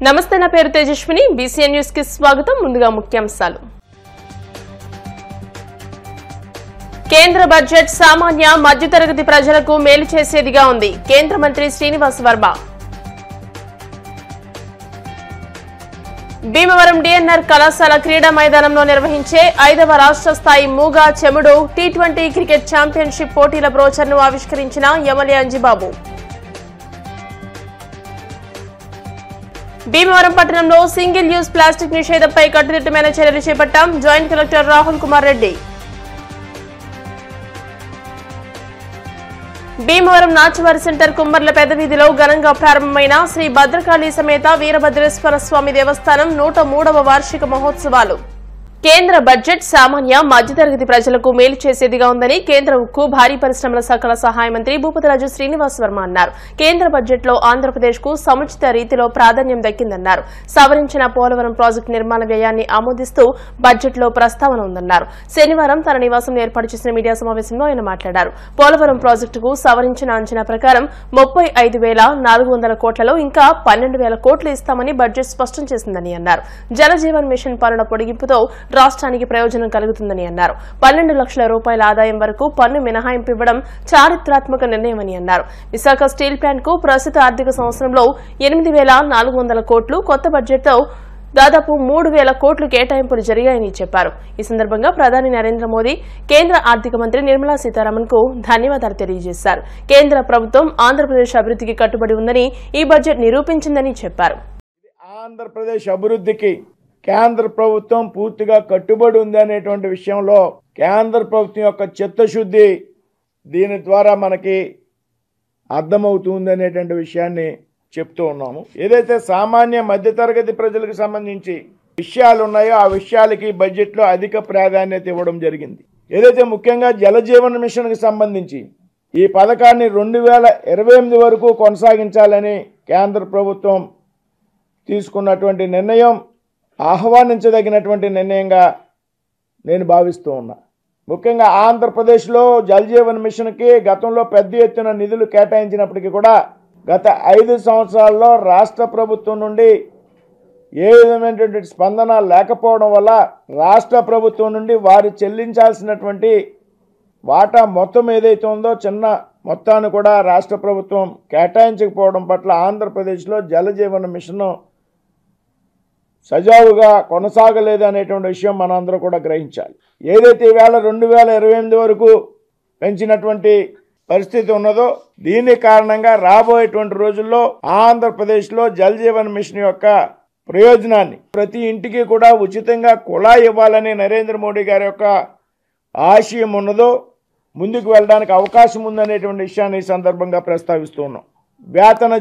నమస్తే, నా పేరు తేజస్విని. బీసీఎన్ న్యూస్ కి స్వాగతం. ముందుగా ముఖ్యాంశాలు. కేంద్ర బడ్జెట్ సామాన్య మధ్యతరగతి ప్రజలకు మేలు చేసేదిగా ఉంది. కేంద్ర మంత్రి శ్రీనివాస్ వర్మ. భీమవరం డిఎన్ఆర్ కళాశాల క్రీడా మైదానంలో నిర్వహించే 5వ రాష్ట్ర స్థాయి మూగా చెముడు టీ20 క్రికెట్ ఛాంపియన్షిప్ పోటీల బ్రోచర్ను ఆవిష్కరించిన ఎమ్మెల్యే అంజిబాబు. భీమవరం పట్టణంలో సింగిల్ యూజ్ ప్లాస్టిక్ నిషేధంపై కట్టుదిట్టమైన చర్యలు చేపట్టాం. Joint collector Rahul Kumar Reddy. Bhimavaram Nachuvari centre కుమ్మర్ల పెదవీధిలో ఘనంగా ప్రారంభమైన శ్రీ భద్రకాళి సమేత వీరభద్రేశ్వర స్వామి దేవస్థానం 103వ వార్షిక మహోత్సవాలు. కేంద్ర బడ్జెట్ సామాన్య మధ్యతరగతి ప్రజలకు మేలు చేసేదిగా ఉందని కేంద్ర ఉక్కు భారీ పరిశ్రమల శాఖల సహాయ మంత్రి భూపతిరాజు శ్రీనివాస్ వర్మ అన్నారు. కేంద్ర బడ్జెట్ లో ఆంధ్రప్రదేశ్ కు సముచిత రీతిలో ప్రాధాన్యం దక్కిందన్నారు. సవరించిన పోలవరం ప్రాజెక్టు నిర్మాణ వ్యయాన్ని ఆమోదిస్తూ బడ్జెట్ లో ప్రస్తావన ఉందన్నారు. శనివారం తన నివాసంలో ఏర్పాటు చేసిన మీడియా సమావేశంలో ఆయన మాట్లాడారు. పోలవరం ప్రాజెక్టుకు సవరించిన అంచనా ప్రకారం 35,400 కోట్లలో ఇంకా 12,000 కోట్లు ఇస్తామని బడ్జెట్ స్పష్టం చేసిందని అన్నారు. జలజీవన్ మిషన్ పాలన పొడిగింపుతో రాష్ట్రానికి ప్రయోజనం కలుగుతుందని అన్నారు. 12 లక్షల రూపాయల ఆదాయం వరకు పన్ను మినహాయింపు ఇవ్వడం చారిత్రాత్మక నిర్ణయమని అన్నారు. విశాఖ స్టీల్ ప్లాంట్ కు ప్రస్తుత ఆర్థిక సంవత్సరంలో 8,400 కోట్లు, కొత్త బడ్జెట్తో దాదాపు 3,000 కోట్లు కేటాయింపులు జరిగాయని చెప్పారు. ఈ సందర్భంగా ప్రధాని నరేంద్ర మోదీ, కేంద్ర ఆర్థిక మంత్రి నిర్మలా సీతారామన్ కు ధన్యవాదాలు తెలియజేశారు. కేంద్ర ప్రభుత్వం ఆంధ్రప్రదేశ్ అభివృద్ధికి కట్టుబడి ఉందని ఈ బడ్జెట్ నిరూపించిందని చెప్పారు. ఆంధ్రప్రదేశ్ అభివృద్ధికి కేంద్ర ప్రభుత్వం పూర్తిగా కట్టుబడి ఉంది అనేటువంటి విషయంలో కేంద్ర ప్రభుత్వం యొక్క చిత్తశుద్ధి దీని ద్వారా మనకి అర్థమవుతుంది అనేటువంటి విషయాన్ని చెప్తూ ఉన్నాము. ఏదైతే సామాన్య మధ్యతరగతి ప్రజలకు సంబంధించి విషయాలు ఉన్నాయో ఆ విషయాలకి బడ్జెట్లో అధిక ప్రాధాన్యత ఇవ్వడం జరిగింది. ఏదైతే ముఖ్యంగా జలజీవన్ మిషన్కి సంబంధించి ఈ పథకాన్ని 2028 వరకు కొనసాగించాలని కేంద్ర ప్రభుత్వం తీసుకున్నటువంటి నిర్ణయం ఆహ్వానించదగినటువంటి నిర్ణయంగా నేను భావిస్తూ ఉన్నా. ముఖ్యంగా ఆంధ్రప్రదేశ్లో జలజీవన్ మిషన్కి గతంలో పెద్ద ఎత్తున నిధులు కేటాయించినప్పటికీ కూడా గత 5 సంవత్సరాల్లో రాష్ట్ర ప్రభుత్వం నుండి ఏ విధమైనటువంటి స్పందన లేకపోవడం వల్ల రాష్ట్ర ప్రభుత్వం నుండి వారు చెల్లించాల్సినటువంటి వాటా మొత్తం ఏదైతే ఉందో చిన్న మొత్తాన్ని కూడా రాష్ట్ర ప్రభుత్వం కేటాయించకపోవడం పట్ల ఆంధ్రప్రదేశ్లో జలజీవన్ మిషన్ సజావుగా కొనసాగలేదు అనేటువంటి విషయం మనందరూ కూడా గ్రహించాలి. ఏదైతే ఈవేళ 2028 వరకు పెంచినటువంటి పరిస్థితి ఉన్నదో దీని కారణంగా రాబోయేటువంటి రోజుల్లో ఆంధ్రప్రదేశ్లో జలజీవన్ మిషన్ యొక్క ప్రయోజనాన్ని ప్రతి ఇంటికి కూడా ఉచితంగా కుళాయి ఇవ్వాలని నరేంద్ర మోడీ గారి యొక్క ఆశయం ఉన్నదో ముందుకు వెళ్ళడానికి అవకాశం ఉందనేటువంటి విషయాన్ని ఈ సందర్భంగా ప్రస్తావిస్తూ ఉన్నాం. వేతన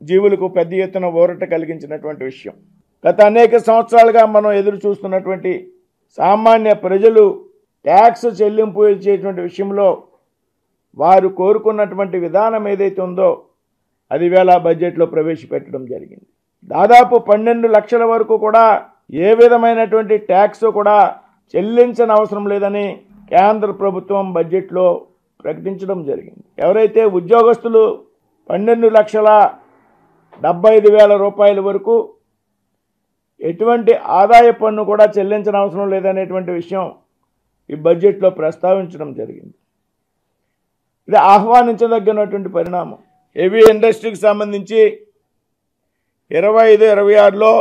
జీవులకు పెద్ద ఎత్తున ఊరట కలిగించినటువంటి విషయం. గత అనేక సంవత్సరాలుగా మనం ఎదురు చూస్తున్నటువంటి సామాన్య ప్రజలు ట్యాక్స్ చెల్లింపు చేసేటువంటి విషయంలో వారు కోరుకున్నటువంటి విధానం ఏదైతే ఉందో అది వేళ బడ్జెట్లో ప్రవేశపెట్టడం జరిగింది. దాదాపు 12 లక్షల వరకు కూడా ఏ విధమైనటువంటి ట్యాక్స్ కూడా చెల్లించని అవసరం లేదని కేంద్ర ప్రభుత్వం బడ్జెట్లో ప్రకటించడం జరిగింది. ఎవరైతే ఉద్యోగస్తులు 12,75,000 రూపాయల వరకు ఎటువంటి ఆదాయ పన్ను కూడా చెల్లించిన అవసరం లేదనేటువంటి విషయం ఈ బడ్జెట్లో ప్రస్తావించడం జరిగింది. ఇది ఆహ్వానించదగినటువంటి పరిణామం. హెవీ ఇండస్ట్రీకి సంబంధించి 25-26లో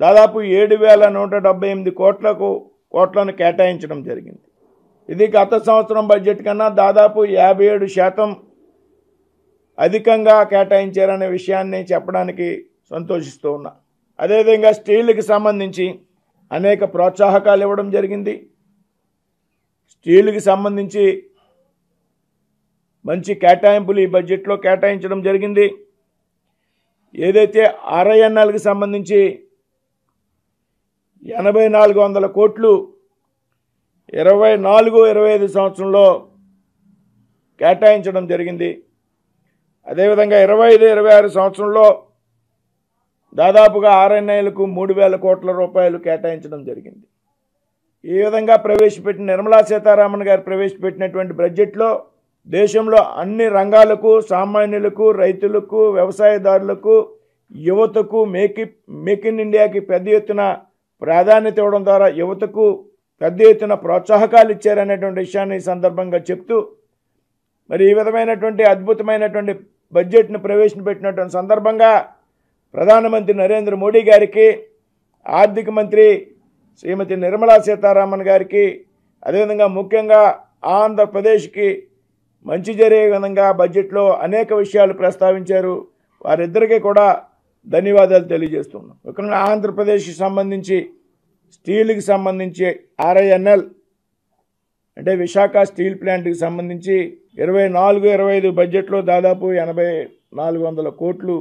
దాదాపు 7,178 కోట్లను కేటాయించడం జరిగింది. ఇది గత సంవత్సరం బడ్జెట్ కన్నా దాదాపు 57% అధికంగా కేటాయించారనే విషయాన్ని చెప్పడానికి సంతోషిస్తూ ఉన్నా. అదేవిధంగా స్టీల్కి సంబంధించి అనేక ప్రోత్సాహకాలు ఇవ్వడం జరిగింది. స్టీల్కి సంబంధించి మంచి కేటాయింపులు ఈ బడ్జెట్లో కేటాయించడం జరిగింది. ఏదైతే RINLకి సంబంధించి 8,400 కోట్లు 24-25 సంవత్సరంలో కేటాయించడం జరిగింది. అదేవిధంగా 25-26 సంవత్సరంలో దాదాపుగా RINLకు 3,000 కోట్ల రూపాయలు కేటాయించడం జరిగింది. ఈ విధంగా ప్రవేశపెట్టిన నిర్మలా సీతారామన్ గారు ప్రవేశపెట్టినటువంటి బడ్జెట్లో దేశంలో అన్ని రంగాలకు, సామాన్యులకు, రైతులకు, వ్యవసాయదారులకు యువతకు మేక్ ఇన్ ఇండియాకి పెద్ద ఎత్తున ప్రాధాన్యత ఇవ్వడం ద్వారా యువతకు పెద్ద ఎత్తున ప్రోత్సాహకాలు ఇచ్చారనేటువంటి విషయాన్ని ఈ సందర్భంగా చెప్తూ మరి ఈ విధమైనటువంటి అద్భుతమైనటువంటి బడ్జెట్ను ప్రవేశపెట్టినటువంటి సందర్భంగా ప్రధానమంత్రి నరేంద్ర మోడీ గారికి, ఆర్థిక మంత్రి శ్రీమతి నిర్మలా సీతారామన్ గారికి, అదేవిధంగా ముఖ్యంగా ఆంధ్రప్రదేశ్కి మంచి జరిగే విధంగా బడ్జెట్లో అనేక విషయాలు ప్రస్తావించారు. వారిద్దరికీ కూడా ధన్యవాదాలు తెలియజేస్తున్నాం. ముఖ్యంగా ఆంధ్రప్రదేశ్కి సంబంధించి స్టీల్కి సంబంధించి RINL అంటే విశాఖ స్టీల్ ప్లాంట్కి సంబంధించి 24-25 బడ్జెట్లో దాదాపు 8400 కోట్లు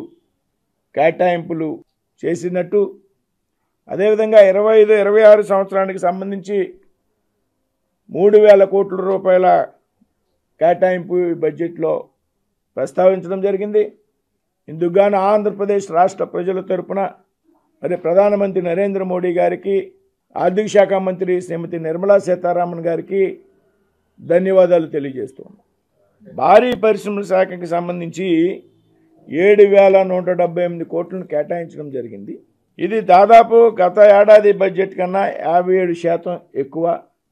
కేటాయింపులు చేసినట్టు, అదేవిధంగా 25-26 సంవత్సరానికి సంబంధించి 3000 కోట్ల రూపాయల కేటాయింపు ఈ బడ్జెట్లో ప్రస్తావించడం జరిగింది. ఇందుకుగాను ఆంధ్రప్రదేశ్ రాష్ట్ర ప్రజల తరపున మరి ప్రధానమంత్రి నరేంద్ర మోడీ గారికి, ఆర్థిక శాఖ మంత్రి శ్రీమతి నిర్మలా సీతారామన్ గారికి ధన్యవాదాలు తెలియజేస్తున్నాం. భారీ పరిశ్రమల శాఖకి సంబంధించి 7178 కోట్లను కేటాయించడం జరిగింది. ఇది దాదాపు గత ఏడాది బడ్జెట్ కన్నా 57% ఎక్కువ.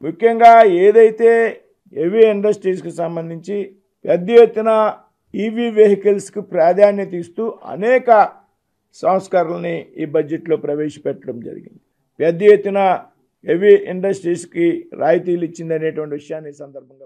ముఖ్యంగా ఏదైతే హెవీ ఇండస్ట్రీస్కి సంబంధించి పెద్ద ఎత్తున EV వెహికల్స్కి ప్రాధాన్యత ఇస్తూ అనేక సంస్కరణల్ని ఈ బడ్జెట్లో ప్రవేశపెట్టడం జరిగింది. పెద్ద ఎత్తున హెవీ ఇండస్ట్రీస్కి రాయితీలు ఇచ్చిందనేటువంటి విషయాన్ని ఈ సందర్భంగా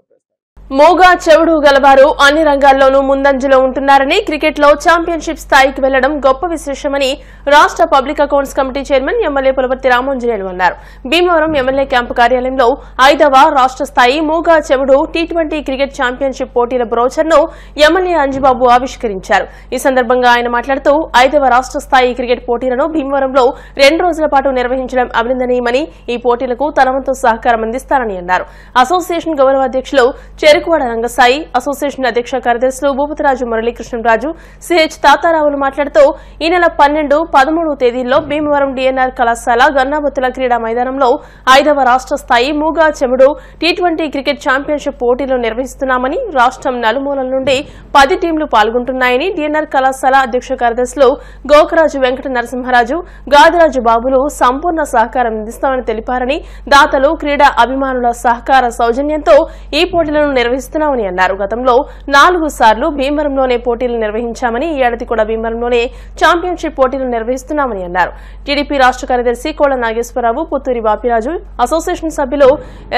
మోగా చెవుడు గలవారు అన్ని రంగాల్లోనూ ముందంజలో ఉంటున్నారని, క్రికెట్లో ఛాంపియన్షిప్ స్థాయికి వెళ్లడం గొప్ప విశేషమని రాష్ట్ర public accounts committee chairman MLA Pulaparthi Ramanjaneyulu అన్నారు. భీమవరం ఎమ్మెల్యే క్యాంపు కార్యాలయంలో 5వ రాష్ట్ర స్థాయి మోగా చెవుడు T20 క్రికెట్ ఛాంపియన్షిప్ పోటీల బ్రోచర్ను ఎమ్మెల్యే అంజిబాబు ఆవిష్కరించారు. ఈ సందర్భంగా ఆయన మాట్లాడుతూ 5వ రాష్ట్ర స్థాయి క్రికెట్ పోటీలను భీమవరంలో 2 రోజుల పాటు నిర్వహించడం అభినందనీయమని, ఈ పోటీలకు తన వంతు సహకారం అందిస్తారని అన్నారు. అసోసియేషన్ గౌరవ అధ్యక్షులు చెరుకువాడ రంగసాయి, అసోసియేషన్ అధ్యక్ష కార్యదర్శులు భూపతిరాజు, మురళీకృష్ణరాజు, సిహెచ్ తాతారావులు మాట్లాడుతూ ఈ నెల 12, 13 తేదీల్లో భీమవరం DNR కళాశాల గన్నాబత్తుల క్రీడా మైదానంలో 5వ రాష్ట్ర స్థాయి మూగా చెముడు T20 క్రికెట్ ఛాంపియన్షిప్ పోటీలు నిర్వహిస్తున్నామని, రాష్ట్రం నలుమూలల నుండి 10 టీంలు పాల్గొంటున్నాయని DNR కళాశాల అధ్యక్ష కార్యదర్శులు గోకరాజు వెంకట నరసింహరాజు, గాదిరాజు బాబులు సంపూర్ణ సహకారం అందిస్తామని తెలిపారని, దాతలు, క్రీడా అభిమానుల సహకార సౌజన్యంతో ఈ పోటీలను నిర్వహిస్తున్నామని అన్నారు. గతంలో 4 సార్లు భీమవరంలోనే పోటీలు నిర్వహించామని, ఈ ఏడాది కూడా భీమవరంలోనే ఛాంపియన్షిప్ పోటీలు నిర్వహిస్తున్నామని అన్నారు. టీడీపీ రాష్ట్ర కార్యదర్శి కోళ్ల నాగేశ్వరరావు, పుత్తూరి బాపిరాజు, అసోసియేషన్ సభ్యులు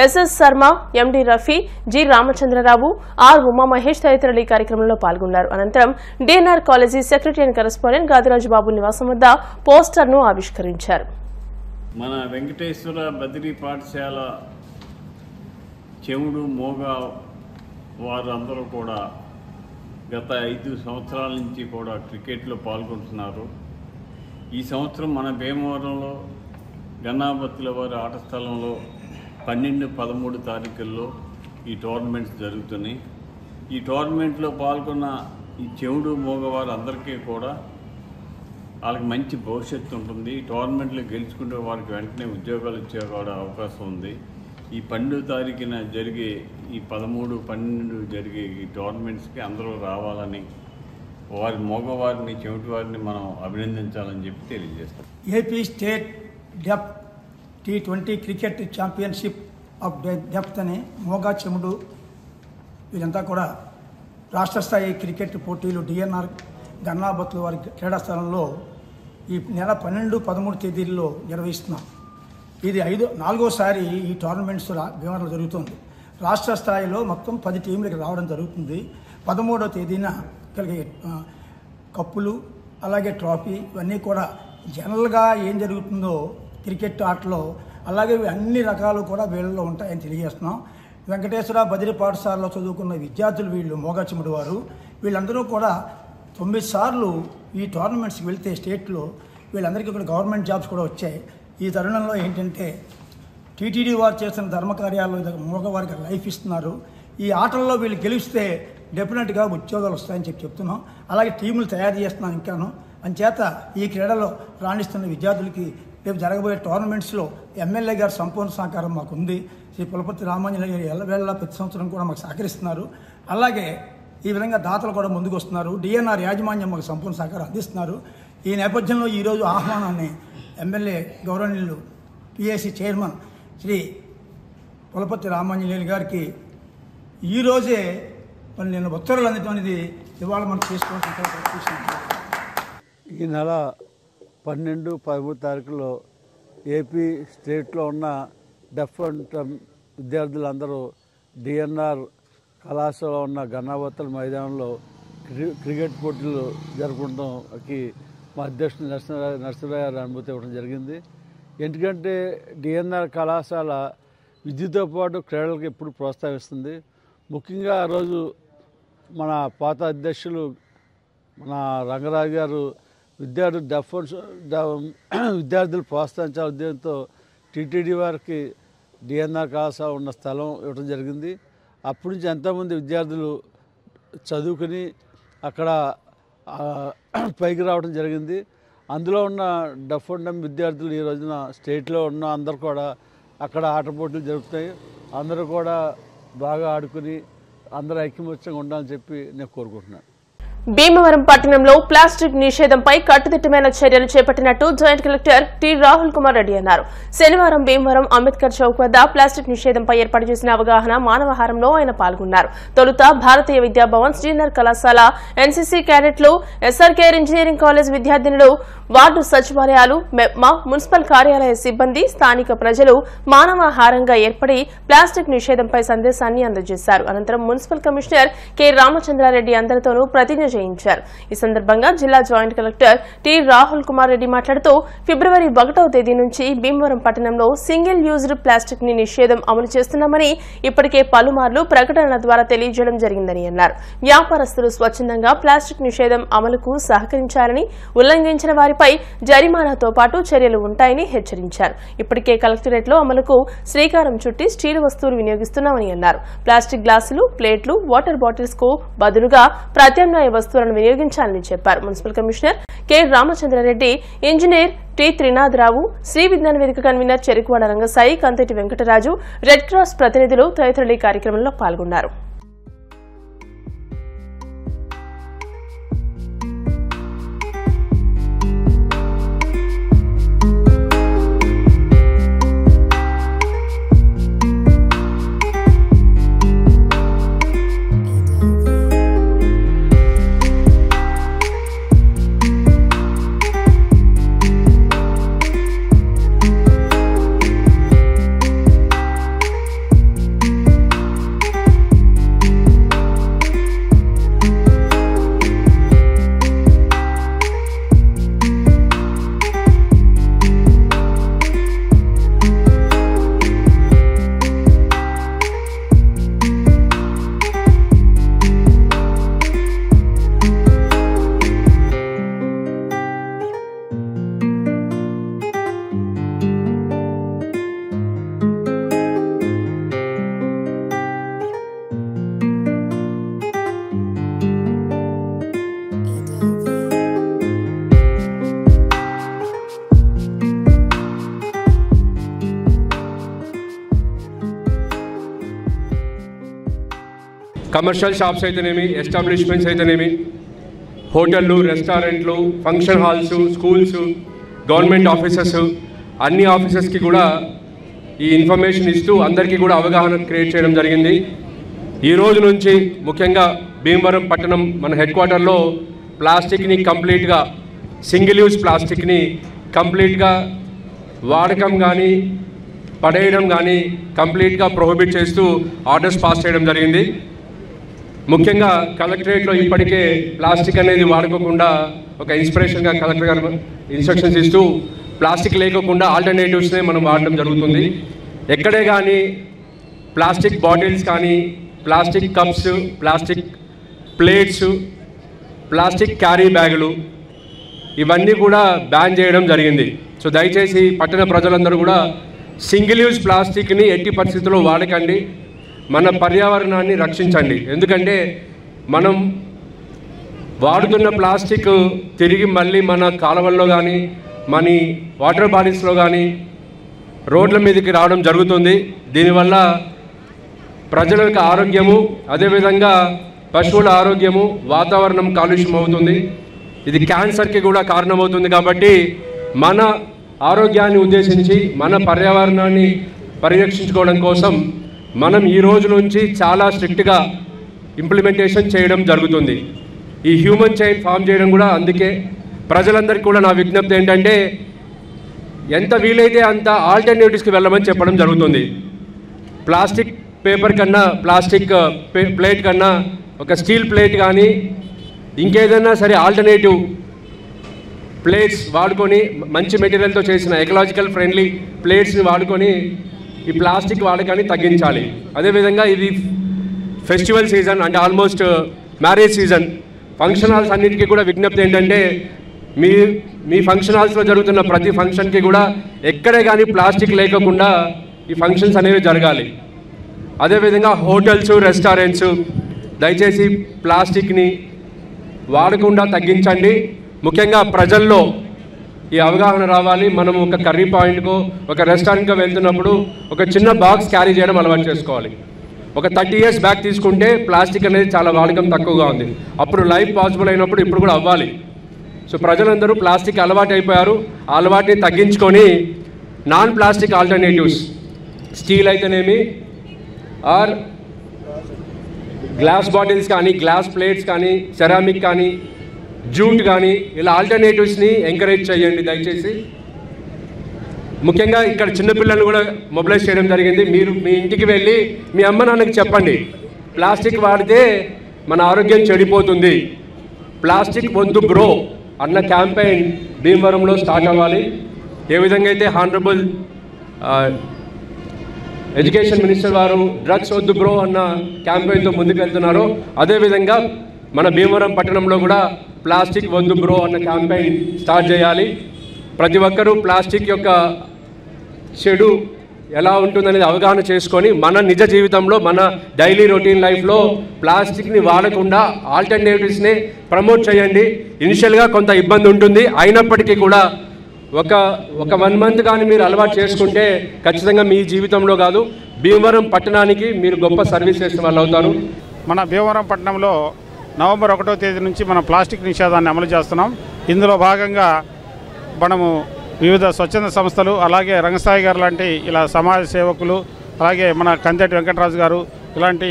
SS Sharma, MD Rafi, G Ramachandrarao, R Umamahesh తదితరులు ఈ కార్యక్రమంలో పాల్గొన్నారు. అనంతరం DNR college secretary and correspondent Gadiraju Babu నివాసం వద్ద పోస్టర్ను ఆవిష్కరించారు. మన వెంకటేశ్వర బదిలీ పాఠశాల చెవుడు మోగా వారు అందరూ కూడా గత 5 సంవత్సరాల నుంచి కూడా క్రికెట్లో పాల్గొంటున్నారు. ఈ సంవత్సరం మన భీమవరంలో గన్నాబత్తుల వారి ఆట స్థలంలో 12, 13 తారీఖుల్లో ఈ టోర్నమెంట్స్ జరుగుతున్నాయి. ఈ టోర్నమెంట్లో పాల్గొన్న ఈ చెవుడు మోగవారు అందరికీ కూడా వాళ్ళకి మంచి భవిష్యత్తు ఉంటుంది. ఈ టోర్నమెంట్లో గెలుచుకుంటే వారికి వెంటనే ఉద్యోగాలు ఇచ్చే కూడా అవకాశం ఉంది. ఈ 12వ తారీఖున జరిగే ఈ 13, 12 జరిగే ఈ టోర్నమెంట్స్కి అందరూ రావాలని, వారి మగవారిని చెవిటి వారిని మనం అభినందించాలని చెప్పి తెలియజేస్తాం. AP state depth T20 cricket championship of depth అని మోగా చెముడు వీరంతా కూడా రాష్ట్ర స్థాయి క్రికెట్ పోటీలు DNR గన్నాబత్తుల వారి క్రీడాస్థలంలో ఈ నెల 12, 13 తేదీల్లో నిర్వహిస్తున్నాం. ఇది 4వసారి ఈ టోర్నమెంట్స్ భీమవరంలో జరుగుతుంది. రాష్ట్ర స్థాయిలో మొత్తం 10 టీంలకు రావడం జరుగుతుంది. 13వ తేదీన కలిగే కప్పులు, అలాగే ట్రోఫీ, ఇవన్నీ కూడా జనరల్గా ఏం జరుగుతుందో క్రికెట్ ఆటలో అలాగే అన్ని రకాలు కూడా వీళ్ళలో ఉంటాయని తెలియజేస్తున్నాం. వెంకటేశ్వర బదిలీ పాఠశాలలో చదువుకున్న విద్యార్థులు వీళ్ళు మోగాచెముడు వారు, వీళ్ళందరూ కూడా 9 సార్లు ఈ టోర్నమెంట్స్కి వెళ్తే స్టేట్లో వీళ్ళందరికీ కూడా గవర్నమెంట్ జాబ్స్ కూడా వచ్చాయి. ఈ తరుణంలో ఏంటంటే టీటీడీ వారు చేస్తున్న ధర్మకార్యాల్లో మగవారికి లైఫ్ ఇస్తున్నారు. ఈ ఆటల్లో వీళ్ళు గెలిస్తే డెఫినెట్గా ఉద్యోగాలు వస్తాయని చెప్తున్నాం. అలాగే టీములు తయారు చేస్తున్నాం ఇంకాను. అంచేత ఈ క్రీడలో రాణిస్తున్న విద్యార్థులకి రేపు జరగబోయే టోర్నమెంట్స్లో ఎమ్మెల్యే గారు సంపూర్ణ సహకారం మాకు ఉంది. శ్రీ పులపర్తి రామాంజనేయులు గారు ఎల్లవేళలా ప్రతి సంవత్సరం కూడా మాకు సహకరిస్తున్నారు. అలాగే ఈ విధంగా దాతలు కూడా ముందుకు వస్తున్నారు. DNR యాజమాన్యం మాకు సంపూర్ణ సహకారం అందిస్తున్నారు. ఈ నేపథ్యంలో ఈరోజు ఆహ్వానాన్ని ఎమ్మెల్యే గౌరవనీయులు పిఎస్సి చైర్మన్ శ్రీ పులపర్తి రామాంజనేయులు గారికి ఈరోజే మరి నేను ఉత్తర్వులు అనేటువంటిది ఇవాళ మనం చేసుకోవాల్సిన ఈ నెల 12, 13 తారీఖులో ఏపీ స్టేట్లో ఉన్న డెఫ్ అండ్ డమ్ విద్యార్థులందరూ డిఎన్ఆర్ కళాశాలలో ఉన్న గన్నావత్తల మైదానంలో క్రికెట్ పోటీలు జరుపుకోవడానికి మా అధ్యక్షుడు నరసింహరావు గారు అనుమతి ఇవ్వడం జరిగింది. ఎందుకంటే డిఎన్ఆర్ కళాశాల విద్యతో పాటు క్రీడలకు ఎప్పుడు ప్రోత్సహిస్తుంది. ముఖ్యంగా ఆ రోజు మన పాత అధ్యక్షులు మన రంగరాజు గారు విద్యార్థులు ప్రోత్సహించాల ఉద్దేశంతో టీటీడీ వారికి డిఎన్ఆర్ కళాశాల ఉన్న స్థలం ఇవ్వడం జరిగింది. అప్పటి నుంచి ఎంతోమంది విద్యార్థులు చదువుకుని అక్కడ పైకి రావడం జరిగింది. అందులో ఉన్న డఫ్ అండ్ డమ్ విద్యార్థులు ఈ రోజున స్టేట్లో ఉన్న అందరూ కూడా అక్కడ ఆట పోటీలు జరుపుతాయి. అందరూ కూడా బాగా ఆడుకుని అందరూ ఐక్యమత్యంగా ఉండాలని చెప్పి నేను కోరుకుంటున్నాను. భీమవరం పట్టణంలో ప్లాస్టిక్ నిషేధంపై కట్టుదిట్టమైన చర్యలు చేపట్టినట్టు joint collector T Rahul Kumar Reddy అన్నారు. శనివారం భీమవరం అంబేద్కర్ చౌక్ వద్ద ప్లాస్టిక్ నిషేధంపై ఏర్పాటు చేసిన అవగాహన మానవహారంలో ఆయన పాల్గొన్నారు. తొలుత భారతీయ విద్యాభవన్ శ్రీనగర్ కళాశాల ఎన్సీసీ క్యాడెట్లు, ఎస్ఆర్కేఆర్ ఇంజనీరింగ్ కాలేజ్ విద్యార్థినులు, వార్డు సచివాలయాలు, మెప్మా, మున్సిపల్ కార్యాలయ సిబ్బంది, స్థానిక ప్రజలు మానవహారంగా ఏర్పడి ప్లాస్టిక్ నిషేధంపై సందేశాన్ని అందజేశారు. అనంతరం మున్సిపల్ కమిషనర్ కె రామచంద్రారెడ్డి అందరితోనూ ప్రతిజ్ఞ చేయించారు. ఈ సందర్భంగా జిల్లా joint collector T Rahul Kumar Reddy మాట్లాడుతూ ఫిబ్రవరి 1వ తేదీ నుంచి భీమవరం పట్టణంలో సింగిల్ యూజ్డ్ ప్లాస్టిక్ ని నిషేధం అమలు చేస్తున్నామని ఇప్పటికే పలుమార్లు ప్రకటనల ద్వారా తెలియజేయడం జరిగిందని అన్నారు. వ్యాపారస్తులు స్వచ్ఛందంగా ప్లాస్టిక్ నిషేధం అమలుకు సహకరించారని, ఉల్లంఘించిన వారిపై జరిమానాతో పాటు చర్యలు ఉంటాయని హెచ్చరించారు. ఇప్పటికే కలెక్టరేట్ లో అమలుకు శ్రీకారం చుట్టి స్టీల్ వస్తువులు వినియోగిస్తున్నామని అన్నారు. ప్లాస్టిక్ గ్లాసులు, ప్లేట్లు, వాటర్ బాటిల్స్ కు బదులుగా ప్రత్యామ్నాయ వస్తువులను వినియోగించాలని చెప్పారు. Municipal commissioner K Ramachandrareddy, engineer T Trinatharao, Shri Vijnana Vedika convener Cherukuvada Rangasai, Kantati Venkataraju, red cross ప్రతినిధులు తదితరులు ఈ కార్యక్రమంలో పాల్గొన్నారు. కమర్షియల్ షాప్స్ అయితేనేమి, ఎస్టాబ్లిష్మెంట్స్ అయితేనేమి, హోటళ్ళు, రెస్టారెంట్లు, function halls, schools, government offices, అన్ని ఆఫీసెస్కి కూడా ఈ ఇన్ఫర్మేషన్ ఇస్తూ అందరికీ కూడా అవగాహన క్రియేట్ చేయడం జరిగింది. ఈ రోజు నుంచి ముఖ్యంగా భీమవరం పట్టణం మన హెడ్ క్వార్టర్లో ప్లాస్టిక్ని కంప్లీట్గా, సింగిల్ యూజ్ ప్లాస్టిక్ని కంప్లీట్గా వాడకం కానీ పడేయడం కానీ కంప్లీట్గా ప్రొహిబిట్ చేస్తూ ఆర్డర్స్ పాస్ చేయడం జరిగింది. ముఖ్యంగా కలెక్టరేట్లో ఇప్పటికే ప్లాస్టిక్ అనేది వాడుకోకుండా ఒక ఇన్స్పిరేషన్గా కలెక్టర్ గారు ఇన్స్ట్రక్షన్స్ ఇస్తూ ప్లాస్టిక్ లేకోకుండా ఆల్టర్నేటివ్స్నే మనం వాడడం జరుగుతుంది. ఎక్కడే కానీ ప్లాస్టిక్ బాటిల్స్ కానీ, plastic cups, plastic plates, plastic carry బ్యాగులు ఇవన్నీ కూడా బ్యాన్ చేయడం జరిగింది. సో దయచేసి పట్టణ ప్రజలందరూ కూడా సింగిల్ యూజ్ ప్లాస్టిక్ని ఎట్టి పరిస్థితుల్లో వాడకండి, మన పర్యావరణాన్ని రక్షించండి. ఎందుకంటే మనం వాడుతున్న ప్లాస్టిక్ తిరిగి మళ్ళీ మన కాలువల్లో కానీ, మన వాటర్ బాడీస్లో కానీ, రోడ్ల మీదకి రావడం జరుగుతుంది. దీనివల్ల ప్రజల యొక్క ఆరోగ్యము, అదేవిధంగా పశువుల ఆరోగ్యము, వాతావరణం కాలుష్యం అవుతుంది. ఇది క్యాన్సర్కి కూడా కారణమవుతుంది. కాబట్టి మన ఆరోగ్యాన్ని ఉద్దేశించి మన పర్యావరణాన్ని పరిరక్షించుకోవడం కోసం మనం ఈ రోజు నుంచి చాలా స్ట్రిక్ట్గా ఇంప్లిమెంటేషన్ చేయడం జరుగుతుంది. ఈ హ్యూమన్ చైన్ ఫామ్ చేయడం కూడా అందుకే. ప్రజలందరికీ కూడా నా విజ్ఞప్తి ఏంటంటే ఎంత వీలైతే అంత ఆల్టర్నేటివ్స్కి వెళ్ళమని చెప్పడం జరుగుతుంది. ప్లాస్టిక్ పేపర్ కన్నా, ప్లాస్టిక్ ప్లేట్ కన్నా ఒక స్టీల్ ప్లేట్ కానీ ఇంకేదైనా సరే ఆల్టర్నేటివ్ ప్లేట్స్ వాడుకొని మంచి మెటీరియల్తో చేసిన ఎకలాజికల్ ఫ్రెండ్లీ ప్లేట్స్ని వాడుకొని ఈ ప్లాస్టిక్ వాడకాన్ని తగ్గించాలి. అదేవిధంగా ఇది ఫెస్టివల్ సీజన్, అంటే almost marriage season. Function halls అన్నిటికీ కూడా విజ్ఞప్తి ఏంటంటే మీ ఫంక్షన్ హాల్స్లో జరుగుతున్న ప్రతి ఫంక్షన్కి కూడా ఎక్కడే కానీ ప్లాస్టిక్ లేకుండా ఈ ఫంక్షన్స్ అనేవి జరగాలి. అదేవిధంగా హోటల్స్, రెస్టారెంట్స్ దయచేసి ప్లాస్టిక్ని వాడకుండా తగ్గించండి. ముఖ్యంగా ప్రజల్లో ఈ అవగాహన రావాలి. మనం ఒక కర్రీ పాయింట్కో ఒక రెస్టారెంట్కో వెళ్తున్నప్పుడు ఒక చిన్న బాక్స్ క్యారీ చేయడం అలవాటు చేసుకోవాలి. ఒక 30 years బ్యాక్ తీసుకుంటే ప్లాస్టిక్ అనేది చాలా వాడకం తక్కువగా ఉంది. అప్పుడు లైఫ్ పాసిబుల్ అయినప్పుడు ఇప్పుడు కూడా అవ్వాలి. సో ప్రజలందరూ ప్లాస్టిక్ అలవాటు అయిపోయారు. ఆ అలవాటుని తగ్గించుకొని నాన్ ప్లాస్టిక్ ఆల్టర్నేటివ్స్, స్టీల్ అయితేనేమి ఆర్ గ్లాస్ బాటిల్స్ కానీ, గ్లాస్ ప్లేట్స్ కానీ, సెరామిక్ కానీ, జూట్ కానీ ఇలా ఆల్టర్నేటివ్స్ని ఎంకరేజ్ చేయండి దయచేసి. ముఖ్యంగా ఇక్కడ చిన్నపిల్లలు కూడా మొబిలైజ్ చేయడం జరిగింది. మీరు మీ ఇంటికి వెళ్ళి మీ అమ్మ నాన్నకి చెప్పండి, ప్లాస్టిక్ వాడితే మన ఆరోగ్యం చెడిపోతుంది, ప్లాస్టిక్ వద్దు బ్రో అన్న క్యాంపెయిన్ భీమవరంలో స్టార్ట్ అవ్వాలి. ఏ విధంగా అయితే హానరబుల్ ఎడ్యుకేషన్ మినిస్టర్ వారు డ్రగ్స్ వద్దు బ్రో అన్న క్యాంపెయిన్తో ముందుకు వెళ్తున్నారో అదేవిధంగా మన భీమవరం పట్టణంలో కూడా ప్లాస్టిక్ వద్దు బ్రో అన్న క్యాంపెయిన్ స్టార్ట్ చేయాలి. ప్రతి ఒక్కరూ ప్లాస్టిక్ యొక్క చెడు ఎలా ఉంటుందనేది అవగాహన చేసుకొని మన నిజ జీవితంలో, మన డైలీ రొటీన్ లైఫ్లో ప్లాస్టిక్ని వాడకుండా ఆల్టర్నేటివ్స్ని ప్రమోట్ చేయండి. ఇనిషియల్గా కొంత ఇబ్బంది ఉంటుంది, అయినప్పటికీ కూడా ఒక 1 month కానీ మీరు అలవాటు చేసుకుంటే ఖచ్చితంగా మీ జీవితంలో కాదు భీమవరం పట్టణానికి మీరు గొప్ప సర్వీస్ చేసిన వాళ్ళు అవుతారు. మన భీమవరం పట్టణంలో November 1వ తేదీ నుంచి మనం ప్లాస్టిక్ నిషేధాన్ని అమలు చేస్తున్నాం. ఇందులో భాగంగా మనము వివిధ స్వచ్ఛంద సంస్థలు, అలాగే రంగస్థాయి గారు లాంటి ఇలా సమాజ సేవకులు, అలాగే మన కందెటి వెంకటరాజు గారు ఇలాంటి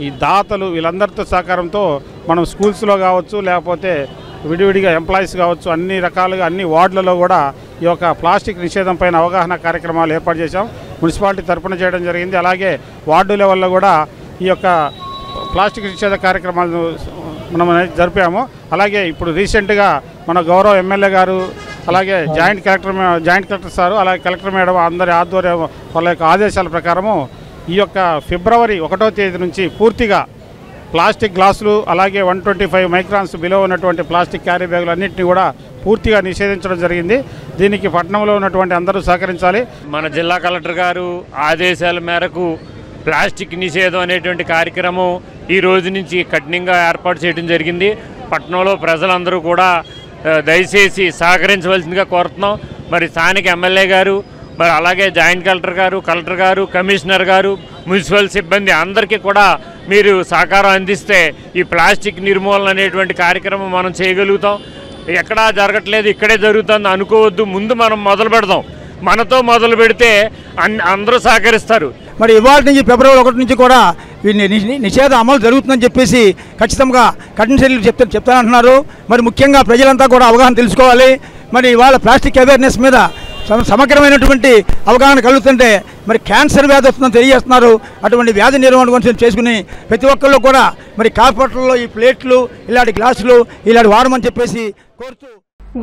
ఈ దాతలు వీళ్ళందరితో సహకారంతో మనం స్కూల్స్లో కావచ్చు, లేకపోతే విడివిడిగా ఎంప్లాయీస్ కావచ్చు, అన్ని రకాలుగా అన్ని వార్డులలో కూడా ఈ యొక్క ప్లాస్టిక్ నిషేధం పైన అవగాహన కార్యక్రమాలు ఏర్పాటు చేశాం. మున్సిపాలిటీ తరఫున చేయడం జరిగింది. అలాగే వార్డు లెవెల్లో కూడా ఈ యొక్క ప్లాస్టిక్ నిషేధ కార్యక్రమాలను మనం జరిపాము. అలాగే ఇప్పుడు రీసెంట్గా మన గౌరవ ఎమ్మెల్యే గారు, అలాగే జాయింట్ కలెక్టర్ సారు, అలాగే కలెక్టర్ మేడం అందరి ఆధ్వర్యం వాళ్ళ యొక్క ఆదేశాల ప్రకారము ఈ యొక్క February 1వ తేదీ నుంచి పూర్తిగా ప్లాస్టిక్ గ్లాసులు, అలాగే 125 microns బిలో ఉన్నటువంటి ప్లాస్టిక్ క్యారీ బ్యాగులు అన్నింటినీ కూడా పూర్తిగా నిషేధించడం జరిగింది. దీనికి పట్టణంలో ఉన్నటువంటి అందరూ సహకరించాలి. మన జిల్లా కలెక్టర్ గారు ఆదేశాల మేరకు ప్లాస్టిక్ నిషేధం అనేటువంటి కార్యక్రమం ఈ రోజు నుంచి కఠినంగా ఏర్పాటు చేయడం జరిగింది. పట్టణంలో ప్రజలందరూ కూడా దయచేసి సహకరించవలసిందిగా కోరుతున్నాం. మరి స్థానిక ఎమ్మెల్యే గారు, మరి అలాగే జాయింట్ కలెక్టర్ గారు, కమిషనర్ గారు, మున్సిపల్ సిబ్బంది అందరికీ కూడా మీరు సహకారం అందిస్తే ఈ ప్లాస్టిక్ నిర్మూలన అనేటువంటి కార్యక్రమం మనం చేయగలుగుతాం. ఎక్కడా జరగట్లేదు, ఇక్కడే జరుగుతుంది అనుకోవద్దు. ముందు మనం మొదలు పెడదాం. మనతో మొదలు పెడితే అందరూ సహకరిస్తారు. మరి ఇవాళ నుంచి February 1 నుంచి కూడా నిషేధ అమలు జరుగుతుందని చెప్పేసి ఖచ్చితంగా కఠిన చర్యలు చెప్తానంటున్నారు. మరి ముఖ్యంగా ప్రజలంతా కూడా అవగాహన తెలుసుకోవాలి. మరి ఇవాళ ప్లాస్టిక్ అవేర్నెస్ మీద సమగ్రమైనటువంటి అవగాహన కలుగుతుంటే మరి క్యాన్సర్ వ్యాధి వస్తుందని తెలియజేస్తున్నారు. అటువంటి వ్యాధి నిర్వహణ గురించి చేసుకుని ప్రతి ఒక్కళ్ళు కూడా మరి కార్పొరేటర్లో ఈ ప్లేట్లు, ఇలాంటి గ్లాసులు ఇలాంటి వాడమని చెప్పేసి కోరుతూ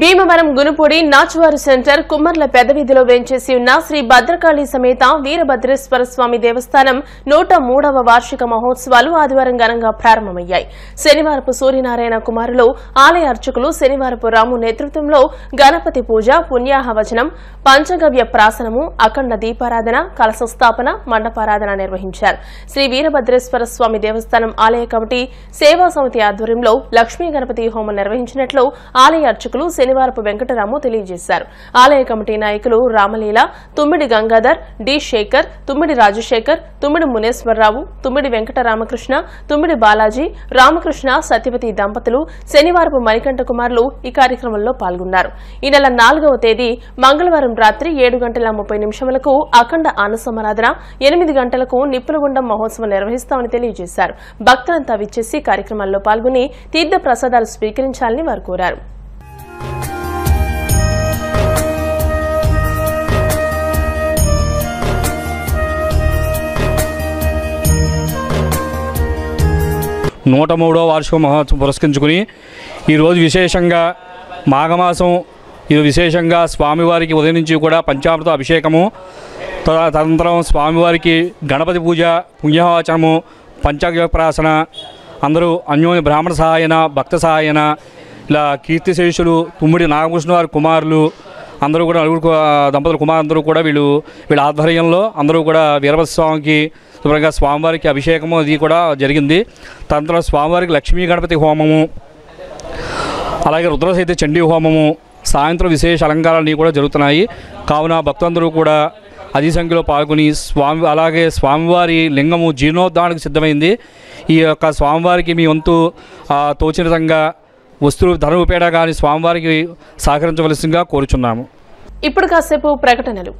భీమవరం గునుపూడి నాచువారు సెంటర్ కుమ్మర్ల పెదవీధిలో వేంచేసి ఉన్న శ్రీ భద్రకాళి సమేత వీరభద్రేశ్వర స్వామి దేవస్థానం 103వ వార్షిక మహోత్సవాలు ఆదివారం ఘనంగా ప్రారంభమయ్యాయి. శనివారపు సూర్యనారాయణ కుమారులు ఆలయ అర్చకులు శనివారపు రాము నేతృత్వంలో గణపతి పూజ, పుణ్యాహవచనం, పంచగవ్య ప్రాసనము, అఖండ దీపారాధన, కలశ స్థాపన, మండపారాధన నిర్వహించారు. శ్రీ వీరభద్రేశ్వర స్వామి దేవస్థానం ఆలయ కమిటీ సేవా సమితి ఆధ్వర్యంలో లక్ష్మీ గణపతి హోమం నిర్వహించినట్లు ఆలయ అర్చకులు శనివారపు వెంకటరాము తెలియజేశారు. ఆలయ కమిటీ నాయకులు రామలీల, తుమ్మిడి గంగాధర్, డి శేఖర్, తుమ్మిడి రాజశేఖర్, తుమ్మిడి మునేశ్వరరావు, తుమ్మిడి వెంకటరామకృష్ణ, తుమ్మిడి బాలాజీ, రామకృష్ణ, సత్యవతి దంపతులు శనివారపు మణికంఠ కుమారులు ఈ కార్యక్రమంలో పాల్గొన్నారు. ఈ నెల 4వ తేదీ మంగళవారం రాత్రి 7:30 అఖండ అన్నసమారాధన, 8 గంటలకు నిప్పులగుండం మహోత్సవం నిర్వహిస్తామని తెలియజేశారు. భక్తులంతా విచ్చేసి కార్యక్రమాల్లో పాల్గొని తీర్థ ప్రసాదాలు స్వీకరించాలని వారు కోరారు. నూట 3వ వార్షిక మహోత్సవం పురస్కరించుకుని ఈరోజు విశేషంగా మాఘమాసం విశేషంగా స్వామివారికి ఉదయం నుంచి కూడా పంచామృత అభిషేకము, తదనంతరం స్వామివారికి గణపతి పూజ, పుణ్యవాచనము, పంచాగ్రప్రాసన, అందరూ అన్యోన్య బ్రాహ్మణ సహాయన, భక్త సహాయన, ఇలా కీర్తిశేషులు తుమ్మిడి నాగకృష్ణ వారి కుమారులు అందరూ కూడా నలుగురు దంపతుల కుమారులందరూ కూడా వీళ్ళ ఆధ్వర్యంలో అందరూ కూడా వీరభద్ర స్వామికి శుభ్రంగా స్వామివారికి అభిషేకము అది కూడా జరిగింది. తదనంతరం స్వామివారికి లక్ష్మీ గణపతి హోమము, అలాగే రుద్రసహిత చండీ హోమము, సాయంత్రం విశేష అలంకారాలు కూడా జరుగుతున్నాయి. కావున భక్తులందరూ కూడా అధిక సంఖ్యలో పాల్గొని అలాగే స్వామివారి లింగము జీర్ణోద్ధారణకు సిద్ధమైంది. ఈ యొక్క స్వామివారికి మీ వంతు తోచిన విధంగా వస్తువులు ధన రూపేణ కానీ స్వామివారికి సహకరించవలసిందిగా కోరుచున్నాము. ఇప్పుడు కాసేపు ప్రకటనలు.